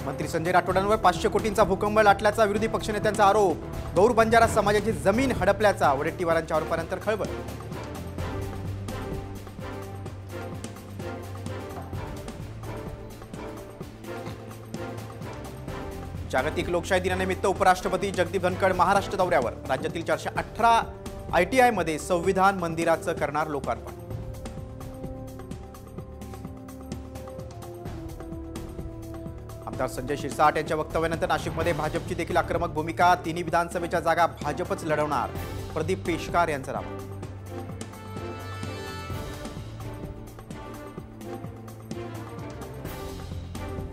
मंत्री संजय राठोडांवर 500 कोटींचा भूकंप लाटल्याचा विरोधी पक्षनेत्यांचा आरोप। गौर बंजारा समाजाची जमीन हडपल्याचा वडेट्टीवारांच्या आरोपानंतर खळबळ। जागतिक लोकशाही दिनानिमित्त उपराष्ट्रपती जगदीप धनखड महाराष्ट्र दौऱ्यावर। राज्यातील 418 ITI मध्ये संविधान मंदिराचं करणार लोकार्पण। आमदार संजय शिरसाट यांच्या वक्तव्यानंतर नाशिकमध्ये भाजपची देखील आक्रमक भूमिका। तिन्ही विधानसभेच्या जागा भाजपच लढवणार, प्रदीप पेशकार यांचं नाव।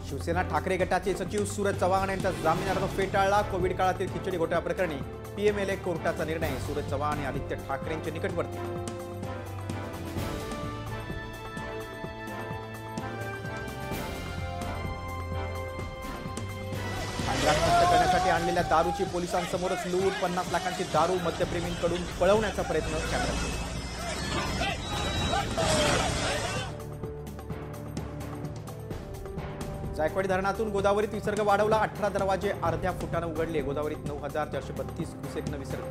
शिवसेना ठाकरे गटाचे सचिव सूरज चव्हाण यांचा जामीन अर्ज फेटाळला। कोविड काळातील खिचडी घोटाळ्या प्रकरणी PMLA कोर्टाचा निर्णय। सूरज चव्हाण आणि आदित्य ठाकरेंचे निकटवर्ती। करण्यासाठी आणलेल्या दारूची पोलिसांसमोरच लूट। 50 लाखांची दारू मद्यप्रेमींकडून पळवण्याचा प्रयत्न कॅमेऱ्यात। जायकवाडी धरणातून गोदावरीत विसर्ग वाढवला। 18 दरवाजे अर्ध्या फुटाने उघडले। गोदावरीत 9432 क्युसेकनं विसर्ग।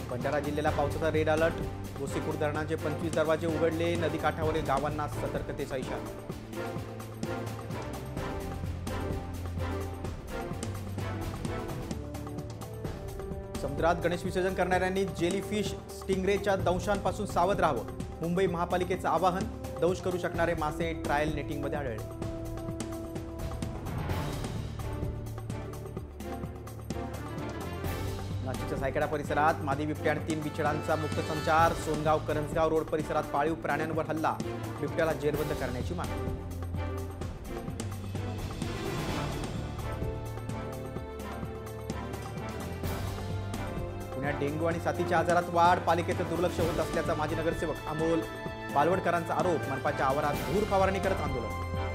भंडारा जिल्ह्याला पावसाचा रेड अलर्ट। गोसीखुर्द धरणाचे 25 दरवाजे उघडले। नदीकाठावरील गावांना सतर्कतेचा इशारा। समुद्रात गणेश विसर्जन करणाऱ्यांनी जेलीफिश स्टिंग्रेच्या दंशांपासून सावध राहावं। मुंबई महापालिकेचं आवाहन। दंश करू शकणारे मासे ट्रायल नेटिंगमध्ये आढळले। नाशिकच्या सायकडा परिसरात मादी बिबट्या आणि 3 बिचडांचा मुक्त संचार। सोनगाव करंजगाव रोड परिसरात पाळीव प्राण्यांवर हल्ला। बिबट्याला जेरबंद करण्याची मागणी। पुण्यात डेंग्यू आणि साथीच्या आजारात वाढ। पालिकेचं दुर्लक्ष होत असल्याचा माजी नगरसेवक अमोल बालवडकरांचा आरोप। मनपाच्या आवारात धूर फवारणी करत आंदोलन।